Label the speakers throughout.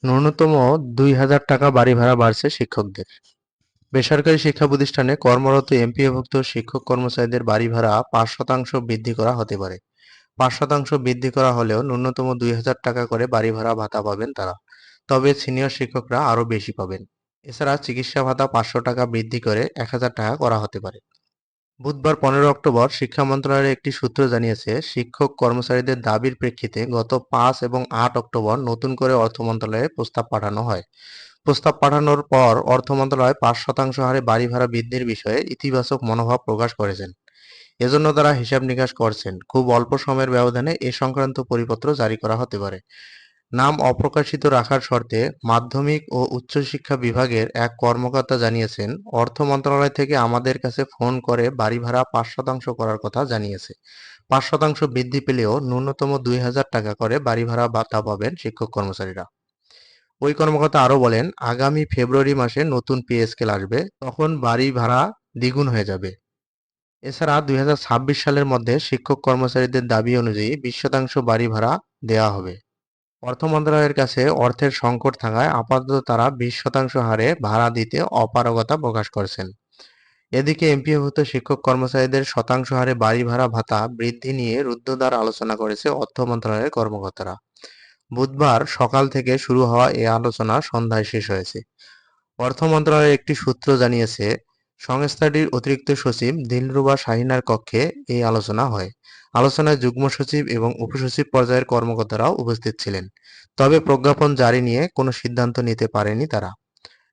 Speaker 1: ন্যূনতম ২,০০০ টাকা বাড়ি ভাড়া বাড়ছে শিক্ষকদের। বেসরকারি শিক্ষা প্রতিষ্ঠানে কর্মরত এমপিওভুক্ত শিক্ষক কর্মচারীদের বাড়ি ভাড়া ৫% বৃদ্ধি করা হতে পারে। ৫% বৃদ্ধি করা হলেও ন্যূনতম ২,০০০ টাকা করে বাড়ি ভাড়া ভাতা পাবেন তারা। তবে সিনিয়র শিক্ষকরা আরও বেশি পাবেন। এছাড়া চিকিৎসা ভাতা ৫০০ টাকা বৃদ্ধি করে ১,০০০ টাকা করা হতে পারে। বুধবার ১৫ অক্টোবর শিক্ষা মন্ত্রণালয়ের একটি সূত্র জানিয়েছে, শিক্ষক কর্মচারীদের দাবির প্রেক্ষিতে গত ৫ এবং ৮ অক্টোবর নতুন করে অর্থ মন্ত্রণালয়ে প্রস্তাব পাঠানো হয়। প্রস্তাব পাঠানোর পর অর্থ মন্ত্রণালয় ৫% হারে বাড়ি ভাড়া বৃদ্ধির বিষয়ে ইতিবাচক মনোভাব প্রকাশ করেছেন। এজন্য তারা হিসাব নিকাশ করছেন, খুব অল্প সময়ের ব্যবধানে এ সংক্রান্ত পরিপত্র জারি করা হতে পারে। নাম অপ্রকাশিত রাখার শর্তে মাধ্যমিক ও উচ্চশিক্ষা বিভাগের এক কর্মকর্তা জানিয়েছেন, অর্থ মন্ত্রণালয় থেকে আমাদের কাছে ফোন করে বাড়ি ভাড়া ৫% করার কথা জানিয়েছে। ৫% বৃদ্ধি পেলেও ন্যূনতম ২,০০০ টাকা করে বাড়ি ভাড়া ভাতা পাবেন শিক্ষক কর্মচারীরা। ওই কর্মকর্তা আরও বলেন, আগামী ফেব্রুয়ারি মাসে নতুন পে স্কেল আসবে, তখন বাড়ি ভাড়া দ্বিগুণ হয়ে যাবে। এছাড়া ২০২৬ সালের মধ্যে শিক্ষক কর্মচারীদের দাবি অনুযায়ী ২০% বাড়ি ভাড়া দেওয়া হবে। অর্থ মন্ত্রণালয়ের কাছে অর্থের সংকট থাকায় আপাতত তারা ২০% হারে ভাড়া দিতে অপারগতা প্রকাশ করছেন। এদিকে এমপিওভুক্ত শিক্ষক কর্মচারীদের শতাংশ হারে বাড়ি ভাড়া ভাতা বৃদ্ধি নিয়ে রুদ্ধদ্বার আলোচনা করেছে অর্থ মন্ত্রণালয়ের কর্মকর্তারা। বুধবার সকাল থেকে শুরু হওয়া এই আলোচনা সন্ধ্যায় শেষ হয়েছে। অর্থ মন্ত্রণালয়ের একটি সূত্র জানিয়েছে, সংস্থাটির অতিরিক্ত সচিব দিলরুবা শাহিনার কক্ষে এই আলোচনা হয়। আলোচনায় যুগ্ম সচিব এবং উপসচিব পর্যায়ের কর্মকর্তারাও উপস্থিত ছিলেন। তবে প্রজ্ঞাপন জারি নিয়ে কোনো সিদ্ধান্ত নিতে পারেনি তারা।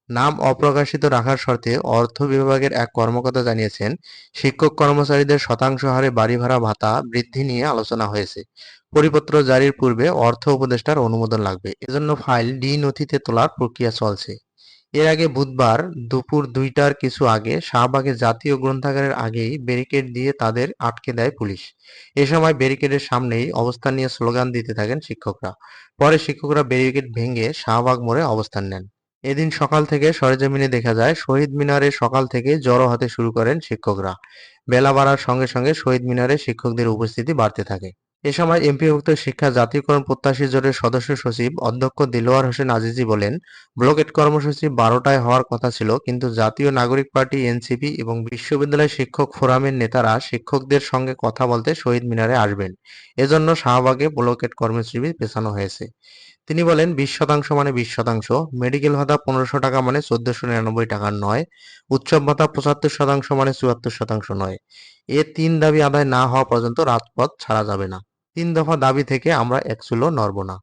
Speaker 1: নাম অপ্রকাশিত রাখার শর্তে অর্থ বিভাগের এক কর্মকর্তা জানিয়েছেন, শিক্ষক কর্মচারীদের শতাংশ হারে বাড়ি ভাড়া ভাতা বৃদ্ধি নিয়ে আলোচনা হয়েছে। পরিপত্র জারির পূর্বে অর্থ উপদেষ্টার অনুমোদন লাগবে, এজন্য ফাইল ডি নথিতে তোলার প্রক্রিয়া চলছে। এর আগে বুধবার দুপুর ২টার কিছু আগে শাহবাগে জাতীয় গ্রন্থাগারের আগেই ব্যারিকেড দিয়ে তাদের আটকে দেয় পুলিশ। এ সময় ব্যারিকেডের সামনেই অবস্থান নিয়ে স্লোগান দিতে থাকেন শিক্ষকরা। পরে শিক্ষকরা ব্যারিকেড ভেঙে শাহবাগ মোড়ে অবস্থান নেন। এদিন সকাল থেকে সরেজমিনে দেখা যায়, শহীদ মিনারে সকাল থেকে জড়ো হতে শুরু করেন শিক্ষকরা। বেলা বাড়ার সঙ্গে সঙ্গে শহীদ মিনারে শিক্ষকদের উপস্থিতি বাড়তে থাকে। এ সময় এমপিওভুক্ত শিক্ষা জাতীয়করণ প্রত্যাশী জোটের সদস্য সচিব অধ্যক্ষ দিলওয়ার হোসেন আজিজি বলেন, ব্লকেট কর্মসূচি ১২টায় হওয়ার কথা ছিল, কিন্তু জাতীয় নাগরিক পার্টি এনসিপি এবং বিশ্ববিদ্যালয় শিক্ষক ফোরামের নেতারা শিক্ষকদের সঙ্গে কথা বলতে শহীদ মিনারে আসবেন। এজন্য শাহবাগে ব্লকেট কর্মসূচি পেছানো হয়েছে। তিনি বলেন, ২০% মানে ২০%, মেডিকেল ভাতা ১৫০০ টাকা মানে ১৪৯৯ টাকা নয়, উৎসব ভাতা ৭৫% মানে ৭৪% নয়। এ ৩ দাবি আদায় না হওয়া পর্যন্ত রাজপথ ছাড়া যাবে না। ৩ দফা দাবি থেকে আমরা এক চুলও নড়ব না।